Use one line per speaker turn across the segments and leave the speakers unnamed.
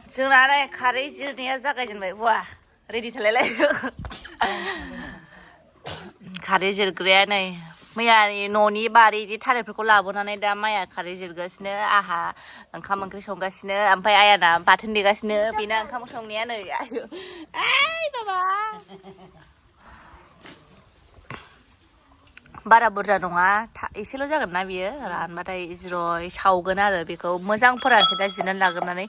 जोंना नै खारै जिरनाया जागायजेनबाय वा रेडि थालायलाय खारै जिरग्राया नै मैयानि न'नि बारिनि थालिरफोरखौ लाबोनानै दा माइया खारै जिरगासिनो आहा ओंखाम ओंख्रि संगासिनो ओमफ्राय आयाना बाथोन देगासिनो बेना ओंखाम संनाया नै आयु आइ बाबा बारा बुरजा नङा एसेल' जागोन ना बियो रानबाथाय ज्रय सावगोन आरो बेखौ मोजां फोरानसै दा जिरनानै लाग्रोनानै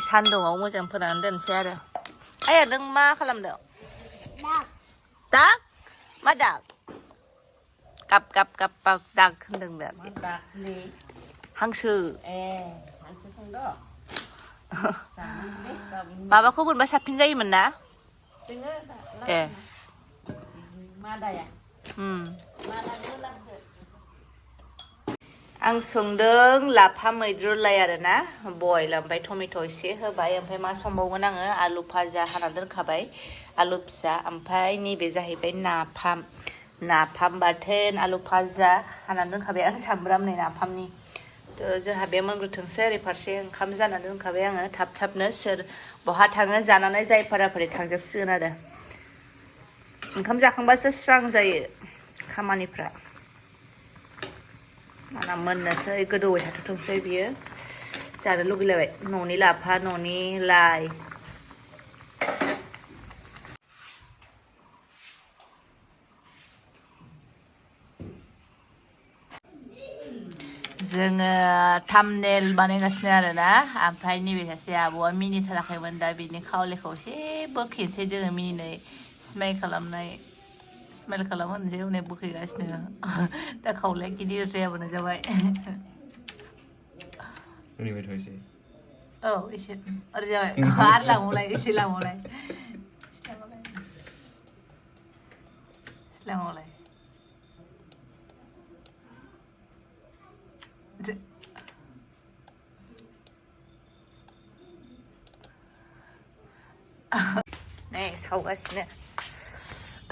सान्दुङाव मोजां फोराननानै दोनसै आरो आया नों मा खालामदों दाग मा दाग गाब गाब गाब दाग होनदों दा हांसो
हांसो संदो
माबाखौ मोनबा साबसिन जायोमोन ना ए
मादाया
आं संदों लाफा मैद्रुलाय आरोना बयल ओमफ्राय टमेट' एसे होबाय ओमफ्राय मा संबावगोन आङो आलु भाजा हाना दोनखाबाय आलु फिसा ओमफ्राय नैबे जाहैबाय नाफाम बाथोन आलु भाजा हाना दोनखाबाय आं सामब्राम नै नाफामनि थ' जोंहा बे मोनग्रोथोंसै ओरै फारसे ओंखाम जानानै दोनखाबाय आङो थाब थाबनो सोर बहा थाङो जानानै जाय फाराफारि थांजोबसिगोन आरो ओंखाम जाखांबासो स्रां जायो खामानिफ्रा आंना मोननोसै गोदौबाय थाथोंसै बियो जानो लुगैलायबाय न'नि लाफा न'नि लाइ जोङो थामनेल बानायगासिनो आरोना ओमफ्राय नैबे सासे आब'आ मिनिथाराखैमोन दा बिनि खावलायखौ एसे बोखेनसै जोङो मिनिनाय स्माइल खालामो होनसै हनै बोखैगासिनो दा खावलाया गिदिर जायाबानो जाबाय औ एसे ओरै जाबाय आरो लांबावलाय एसे लांबावलाय सिलाङावलाय नै सावगासिनो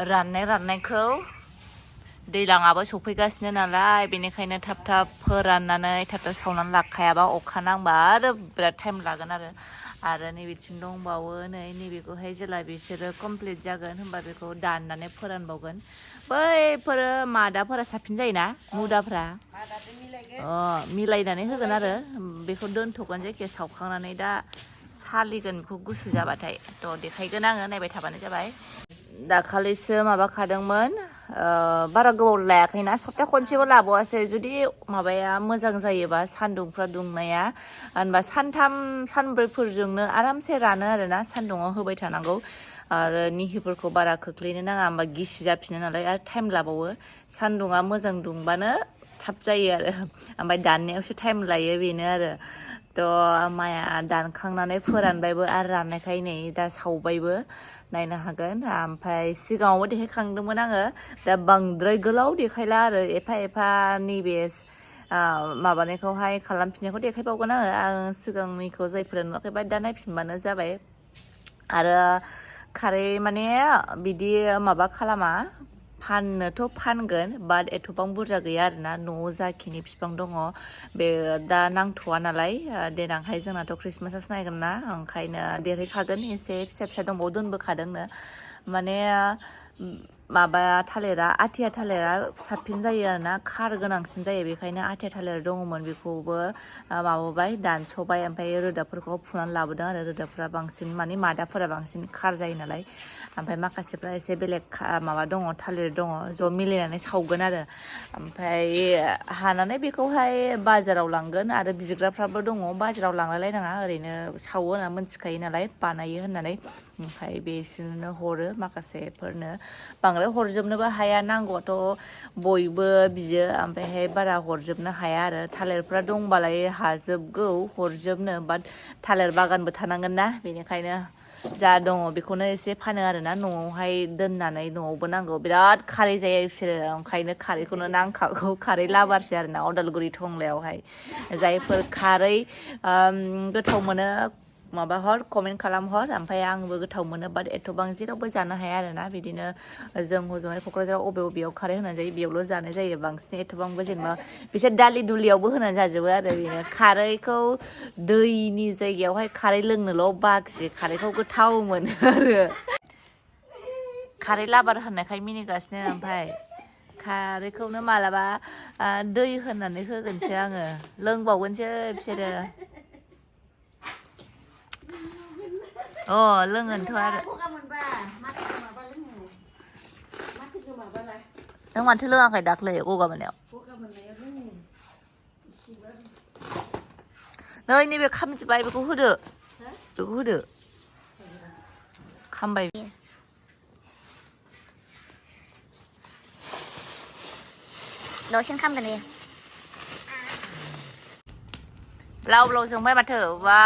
राननायखौ दैज्लाङाबो सफैगासिनो नालाय बेनिखायनो थाब थाब फोराननानै थाब थाब सावनानै लाखायाबा अखा नांबा आरो बिराद टाइम लागोन आरो नैबेथिं दंबावो नैबेखौहाय जेला बिसोरो कमप्लिट जागोन होनबा बेखौ दाननानै फोरानबावगोन बैफोरो मादाफोरा साबसिन जायोना मुदाफ्रा मिलायनानै होगोन आरो बेखौ दोनथ'गोन जायखिया सावखांनानै दा सालिगोन बेखौ गुसु जाबाथाय थ' देखायगोन आङो नायबाय थाबानो जाबाय दाखालिसो माबाखादोंमोन बारा गोबाव लायाखैना सप्ता खनसेबो लाबावासै जुदि माबाया मोजां जायोबा सान्दुंफ्रा दुंनाया होनबा सानथाम सानब्रैफोरजोंनो आरामसे रानो आरोना सान्दुङाव होबाय थानांगौ आरो निहिफोरखौ बारा खोख्लैनो नाङा होमबा गिसि जाफिनो नालाय आरो टाइम लाबावो सान्दुङा मोजां दुंबानो थाब जायो आरो ओमफ्राय दाननायावसो टाइम लायो बेनो आरो थ' माइआ दानखांनानै फोरानबायबो आरो राननायखाय नै दा सावबायबो नायनो हागोन ओमफ्राय सिगाङावबो देखायखांदोंमोन आङो दा बांद्राय गोलाव देखायला आरो एफा एफा नैबे माबानायखौहाय खालामफिननायखौ देखायबावगोन आं सिगांनिखौ जायफोरा नुवाखैबा दा नायफिनबानो जाबाय आरो खारै माने बिदि माबा खालामा फाननोथ' फानगोन बाट एथ'बां बुरजा गैया आरोना न'आव जाखिनि बिफां दङ बे दा नांथ'वा नालाय देनांहाय जोंनाथ' ख्रिस्टमासासो नायगोन ना ओंखायनो देरहैखागोन एसे फिसा फिसा दंबावो दोनबोखादोंनो माने माबा थालिरा आथिया थालिरा साबसिन जायो आरोना खार गोनांसिन जायो बेखायनो आथिया थालिर दङमोन बेखौबो माबाबाय दानस'बाय ओमफ्राय रोदाफोरखौ फुनानै लाबोदों आरो रोदाफोरा बांसिन माने मादाफोरा बांसिन खार जायो नालाय ओमफ्राय माखासेफ्रा एसे बेलेग माबा दङ थालिर दङ ज' मिलायनानै सावगोन आरो ओमफ्राय हानानै बेखौहाय बाजाराव लांगोन आरो बिग्राफ्राबो दङ बाजाराव लांलायलायनाङा ओरैनो सावो होनना मिथिखायो नालाय बानायो होननानै ओमफ्राय बिसोरनो हरो माखासेफोरनो बांद्राय हरजोबनोबो हाया नांगौआथ' बयबो बियो ओमफ्रायहाय बारा हरजोबनो हाया आरो थालिरफ्रा दंबालाय हाजोबगौ हरजोबनो बाट थालिर बागानबो थानांगोन ना बेनिखायनो जा दङ बेखौनो एसे फानो आरोना न'आवहाय दोननानै न'आवबो नांगौ बिराद खारै जायो बिसोरो ओंखायनो खारैखौनो नांखागौ खारै लाबारसै आरोना उदालगुरि टंलायावहाय जायफोर खारै गोथाव मोनो माबा हर कमेन्ट खालाम हर ओमफ्राय आंबो गोथाव मोनो बाट एथ'बां जेरावबो जानो हाया आरोना बिदिनो जों हजोंहाय क'क्राझाराव अबेयाव खारै होनानै जायो बेयावल' जानाय जायो बांसिन एथ'बांबो जेनेबा बिसोर दालि दुलियावबो होनानै जाजोबो आरो बेनो खारैखौ दैनि जायगायावहाय खारै लोंनोल' बाखि खारैखौ गोथाव मोनो आरो खारै लाबार होननायखाय मिनिगासिनो ओमफ्राय खारैखौनो मालाबा दै होनानै होगोनसो आङो लोंबावगोनसो बिसोरो अ लोङोनोथ' आरो नों माथो लोङाखै दाख्लै गगा मोननायाव नै नैबे खामजोब्बाय बेखौ होदो खामबाय
दसेनो खामगोन बेयो
ब्लाव ब्लाव जोंबाय माथो बा